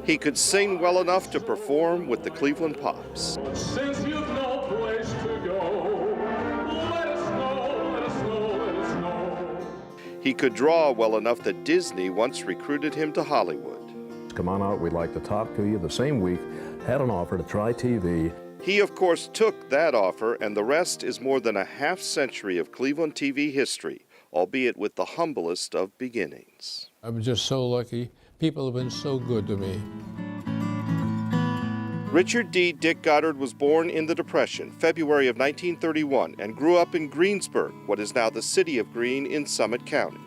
He could sing well enough to perform with the Cleveland Pops. Since you've no place to go, let us know, let us know, let us know. He could draw well enough that Disney once recruited him to Hollywood. Come on out, we'd like to talk to you. The same week, had an offer to try TV. He, of course, took that offer, and the rest is more than a half-century of Cleveland TV history, albeit with the humblest of beginnings. I'm just so lucky. People have been so good to me. Richard D. Dick Goddard was born in the Depression, February of 1931, and grew up in Greensburg, what is now the city of Greene in Summit County.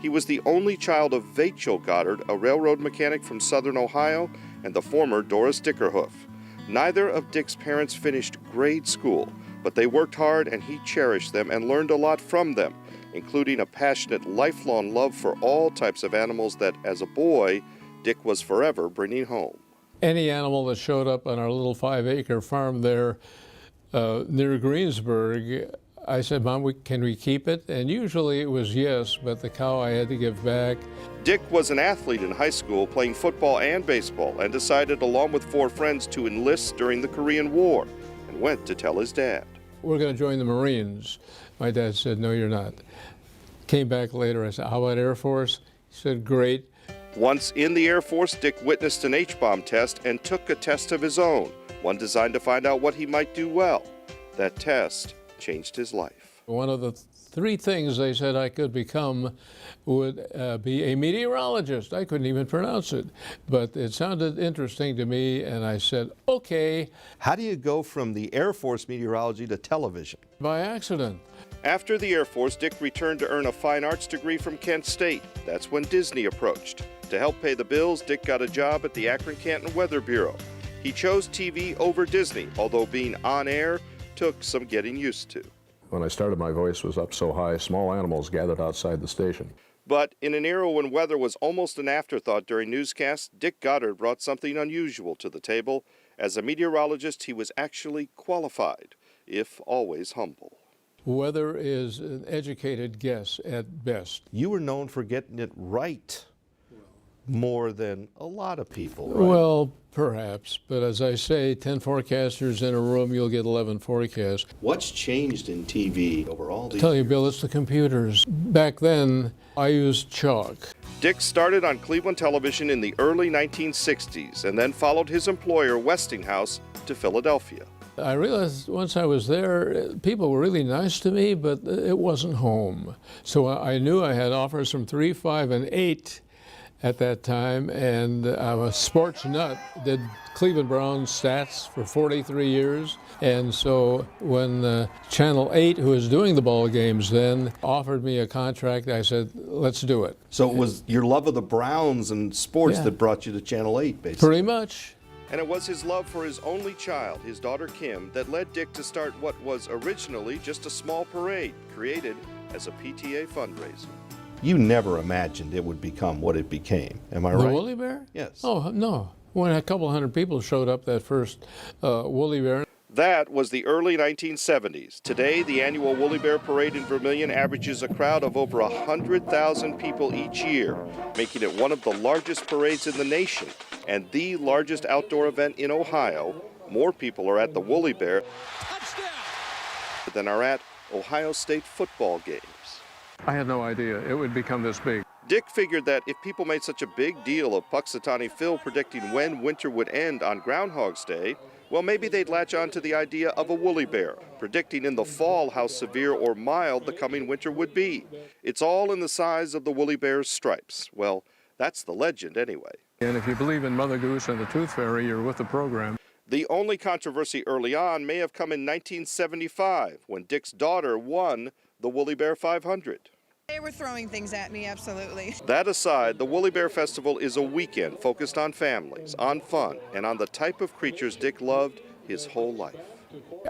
He was the only child of Vachel Goddard, a railroad mechanic from southern Ohio, and the former Doris Dickerhoof. Neither of Dick's parents finished grade school, but they worked hard and he cherished them and learned a lot from them, including a passionate, lifelong love for all types of animals that, as a boy, Dick was forever bringing home. Any animal that showed up on our little 5-acre farm there near Greensburg, I said, Mom, can we keep it? And usually it was yes, but the cow I had to give back. Dick was an athlete in high school, playing football and baseball, and decided, along with 4 friends, to enlist during the Korean War, and went to tell his dad. We're going to join the Marines. My dad said, no, you're not. Came back later, I said, how about Air Force? He said, great. Once in the Air Force, Dick witnessed an H-bomb test and took a test of his own, one designed to find out what he might do well. That test changed his life. One of the 3 things they said I could become would be a meteorologist. I couldn't even pronounce it, but it sounded interesting to me, and I said, okay. How do you go from the Air Force meteorology to television? By accident. After the Air Force, Dick returned to earn a fine arts degree from Kent State. That's when Disney approached. To help pay the bills, Dick got a job at the Akron-Canton Weather Bureau. He chose TV over Disney, although being on air took some getting used to. When I started, my voice was up so high, small animals gathered outside the station. But in an era when weather was almost an afterthought during newscasts, Dick Goddard brought something unusual to the table. As a meteorologist, he was actually qualified, if always humble. Weather is an educated guess at best. You were known for getting it right more than a lot of people, right? Well, perhaps, but as I say, 10 forecasters in a room, you'll get 11 forecasts. What's changed in TV over all these Tell you, years? Bill, it's the computers. Back then, I used chalk. Dick started on Cleveland television in the early 1960s and then followed his employer, Westinghouse, to Philadelphia. I realized once I was there, people were really nice to me, but it wasn't home. So I knew I had offers from 3, 5, and 8 at that time, and I'm a sports nut, did Cleveland Browns stats for 43 years. And so when Channel 8, who was doing the ball games then, offered me a contract, I said, let's do it. So it was your love of the Browns and sports that brought you to Channel 8, basically. Pretty much. And it was his love for his only child, his daughter Kim, that led Dick to start what was originally just a small parade created as a PTA fundraiser. You never imagined it would become what it became, am I The right? Woolly Bear? Yes. Oh, no. When a couple hundred people showed up that first Woolly Bear. That was the early 1970s. Today, the annual Woolly Bear Parade in Vermilion averages a crowd of over 100,000 people each year, making it one of the largest parades in the nation and the largest outdoor event in Ohio. More people are at the Woolly Bear than are at Ohio State football games. I had no idea it would become this big. Dick figured that if people made such a big deal of Puxatawny Phil predicting when winter would end on Groundhog's Day, well, maybe they'd latch on to the idea of a woolly bear, predicting in the fall how severe or mild the coming winter would be. It's all in the size of the woolly bear's stripes. Well, that's the legend anyway. And if you believe in Mother Goose and the Tooth Fairy, you're with the program. The only controversy early on may have come in 1975, when Dick's daughter won the Woolly Bear 500. They were throwing things at me, absolutely. That aside, the Woolly Bear Festival is a weekend focused on families, on fun, and on the type of creatures Dick loved his whole life.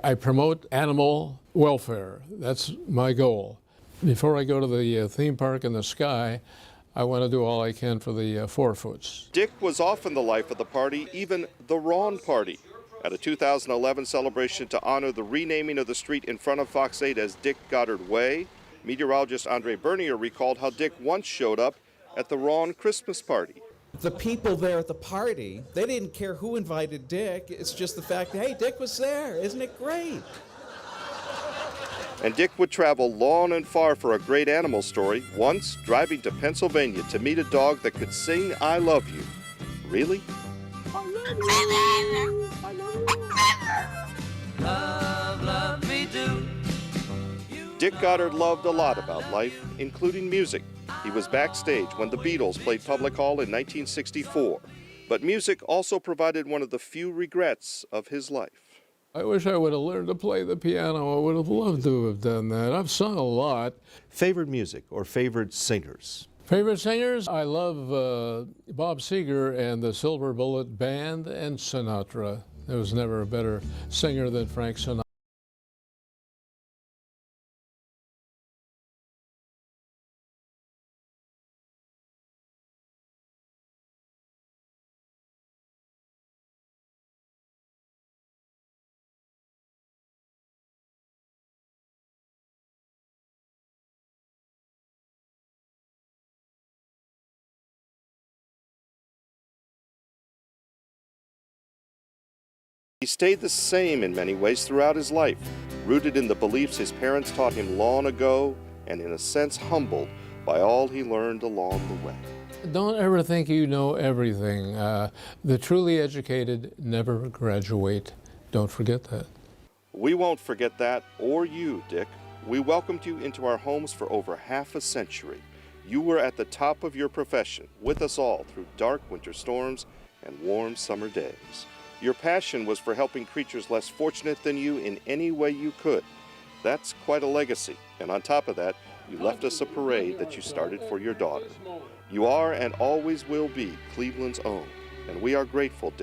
I promote animal welfare. That's my goal. Before I go to the theme park in the sky, I want to do all I can for the 4-foots. Dick was often the life of the party, even the Ron Party. At a 2011 celebration to honor the renaming of the street in front of Fox 8 as Dick Goddard Way, meteorologist Andre Bernier recalled how Dick once showed up at the Ron Christmas party. The people there at the party, they didn't care who invited Dick. It's just the fact that, hey, Dick was there. Isn't it great? And Dick would travel long and far for a great animal story, once driving to Pennsylvania to meet a dog that could sing I love you. Really? Love me do. Dick Goddard loved a lot about life, including music. He was backstage when the Beatles played Public Hall in 1964. But music also provided one of the few regrets of his life. I wish I would have learned to play the piano. I would have loved to have done that. I've sung a lot. Favorite music or favorite singers? Favorite singers? I love Bob Seger and the Silver Bullet Band and Sinatra. There was never a better singer than Frank Sinatra. He stayed the same in many ways throughout his life, rooted in the beliefs his parents taught him long ago, and in a sense humbled by all he learned along the way. Don't ever think you know everything. The truly educated never graduate. Don't forget that. We won't forget that, or you, Dick. We welcomed you into our homes for over half a century. You were at the top of your profession, with us all through dark winter storms and warm summer days. Your passion was for helping creatures less fortunate than you in any way you could. That's quite a legacy, and on top of that, you left us a parade that you started for your daughter. You are and always will be Cleveland's own, and we are grateful, Dick.